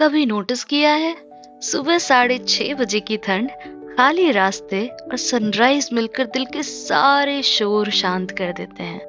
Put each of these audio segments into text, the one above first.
कभी नोटिस किया है, सुबह 6:30 बजे की ठंड, खाली रास्ते और सनराइज मिलकर दिल के सारे शोर शांत कर देते हैं।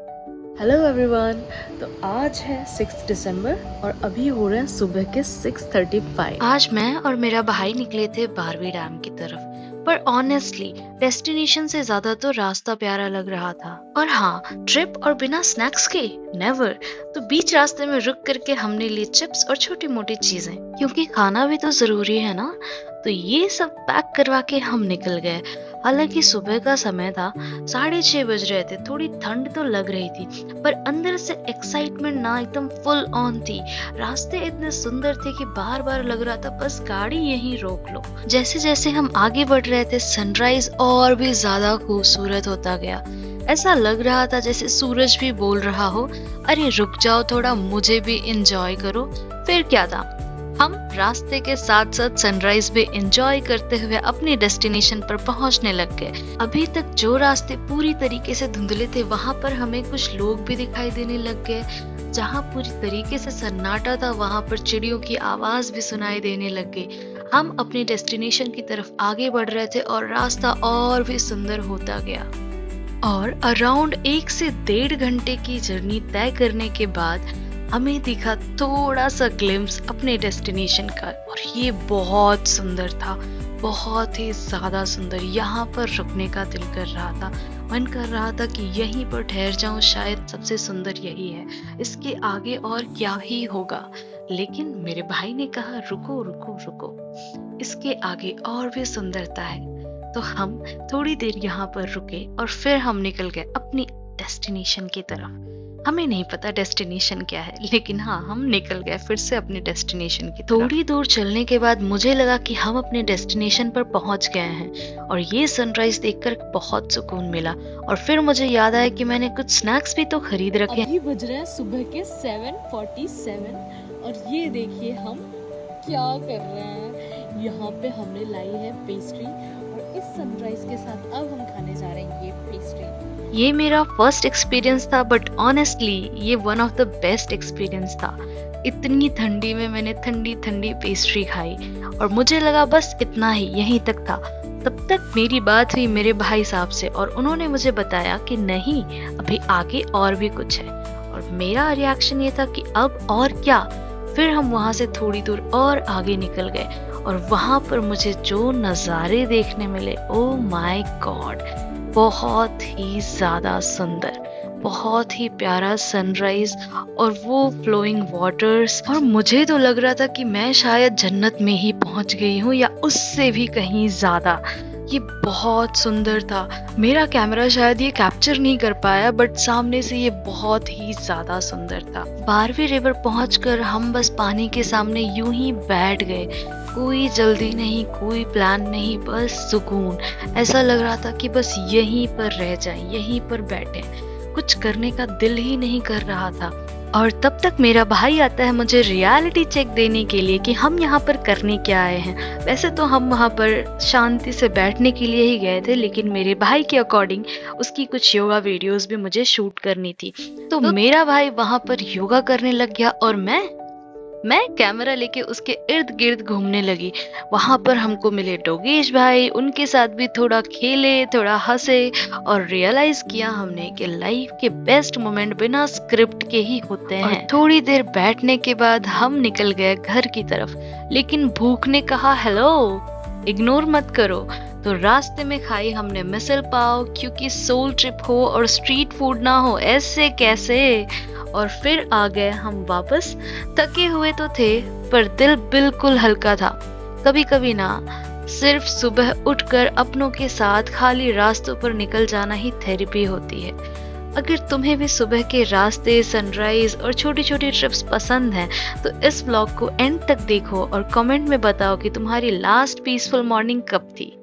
Hello everyone. तो आज है 6 दिसंबर और अभी हो रहे हैं सुबह के 6:35। आज मैं और मेरा भाई निकले थे बारवी डैम की तरफ, पर ऑनेस्टली डेस्टिनेशन से ज्यादा तो रास्ता प्यारा लग रहा था। और हाँ, ट्रिप और बिना स्नैक्स के नेवर। तो बीच रास्ते में रुक करके हमने ली चिप्स और छोटी मोटी चीजें, क्योंकि खाना भी तो जरूरी है ना। तो ये सब पैक करवा के हम निकल गए। हालांकि सुबह का समय था, 6:30 बज रहे थे। थोड़ी ठंड तो लग रही थी, पर अंदर से एक्साइटमेंट ना एकदम फुल ऑन थी। रास्ते इतने सुंदर थे कि बार बार लग रहा था बस गाड़ी यहीं रोक लो। जैसे जैसे हम आगे बढ़ रहे थे, सनराइज और भी ज्यादा खूबसूरत होता गया। ऐसा लग रहा था जैसे सूरज भी बोल रहा हो, अरे रुक जाओ थोड़ा, मुझे भी एंजॉय करो। फिर क्या था, हम रास्ते के साथ साथ सनराइज भी एंजॉय करते हुए अपनी डेस्टिनेशन पर पहुंचने लग गए। अभी तक जो रास्ते पूरी तरीके से धुंधले थे, वहां पर हमें कुछ लोग भी दिखाई देने लग गए। जहां पूरी तरीके से सन्नाटा था, वहां पर चिड़ियों की आवाज भी सुनाई देने लग गई। हम अपनी डेस्टिनेशन की तरफ आगे बढ़ रहे थे और रास्ता और भी सुंदर होता गया। और अराउंड 1 से 1.5 घंटे की जर्नी तय करने के बाद हमें दिखा थोड़ा सा ग्लिम्स अपने डेस्टिनेशन का, और ये बहुत सुंदर था, बहुत ही ज्यादा सुंदर। यहाँ पर रुकने का दिल कर रहा था, मन कर रहा था कि यहीं पर ठहर जाऊं, शायद सबसे सुंदर यही है, इसके आगे और क्या ही होगा। लेकिन मेरे भाई ने कहा रुको रुको रुको, इसके आगे और भी सुंदरता है। तो हम थोड़ी देर यहाँ पर रुके और फिर हम निकल गए अपनी डेस्टिनेशन की तरफ। हमें नहीं पता डेस्टिनेशन क्या है, लेकिन हाँ, हम निकल गए फिर से अपनी डेस्टिनेशन की तरफ। थोड़ी दूर चलने के बाद मुझे लगा कि हम अपने डेस्टिनेशन पर पहुंच गए हैं, और ये सनराइज देखकर बहुत सुकून मिला। और फिर मुझे याद आया कि मैंने कुछ स्नैक्स भी तो खरीद रखे हैं। अभी बज रहे हैं सुबह के 7:47 और ये देखिए हम क्या कर रहे हैं। यहाँ पे हमने लाई है पेस्ट्री, और इस सनराइज के साथ अब हम खाने जा रहे हैं ये पेस्ट्री। ये मेरा फर्स्ट एक्सपीरियंस था, बट ऑनेस्टली ये one of the best experience था। इतनी ठंडी में मैंने ठंडी ठंडी पेस्ट्री खाई, और मुझे लगा बस इतना ही, यहीं तक था। तब तक मेरी बात हुई मेरे भाई साहब से, और उन्होंने मुझे बताया कि नहीं, अभी आगे और भी कुछ है। और मेरा रिएक्शन ये था कि अब और क्या। फिर हम वहां से थोड़ी दूर और आगे निकल गए, और वहां पर मुझे जो नज़ारे देखने मिले, ओ माय गॉड, बहुत ही ज्यादा सुंदर, बहुत ही प्यारा सनराइज और वो फ्लोइंग वाटर्स। और मुझे तो लग रहा था कि मैं शायद जन्नत में ही पहुंच गई हूँ, या उससे भी कहीं ज्यादा। ये बहुत सुंदर था। मेरा कैमरा शायद ये कैप्चर नहीं कर पाया, बट सामने से ये बहुत ही ज्यादा सुंदर था। बारवी रिवर पहुंचकर हम बस पानी के सामने यूं ही बैठ गए। कोई जल्दी नहीं, कोई प्लान नहीं, बस सुकून। ऐसा लग रहा था कि बस यहीं पर रह जाएं, यहीं पर बैठे। कुछ करने का दिल ही नहीं कर रहा था। और तब तक मेरा भाई आता है मुझे रियलिटी चेक देने के लिए कि हम यहाँ पर करने क्या आए हैं। वैसे तो हम वहाँ पर शांति से बैठने के लिए ही गए थे, लेकिन मेरे भाई के अकॉर्डिंग उसकी कुछ योगा वीडियोस भी मुझे शूट करनी थी। तो मेरा भाई वहाँ पर योगा करने लग गया, और मैं कैमरा लेके उसके इर्द गिर्द घूमने लगी। वहां पर हमको मिले डोगेश भाई, उनके साथ भी थोड़ा खेले, थोड़ा हंसे, और रियलाइज किया हमने कि लाइफ के बेस्ट मोमेंट बिना स्क्रिप्ट के ही होते हैं। और थोड़ी देर बैठने के बाद हम निकल गए घर की तरफ, लेकिन भूख ने कहा हेलो, इग्नोर मत करो। तो रास्ते में खाई हमने मिसल पाव, क्योंकि सोल ट्रिप हो और स्ट्रीट फूड ना हो, ऐसे कैसे। और फिर आ गए हम वापस। थके हुए तो थे, पर दिल बिल्कुल हल्का था। कभी कभी ना, सिर्फ सुबह उठकर अपनों के साथ खाली रास्तों पर निकल जाना ही थेरेपी होती है। अगर तुम्हें भी सुबह के रास्ते, सनराइज और छोटी छोटी ट्रिप्स पसंद हैं, तो इस व्लॉग को एंड तक देखो और कमेंट में बताओ कि तुम्हारी लास्ट पीसफुल मॉर्निंग कब थी।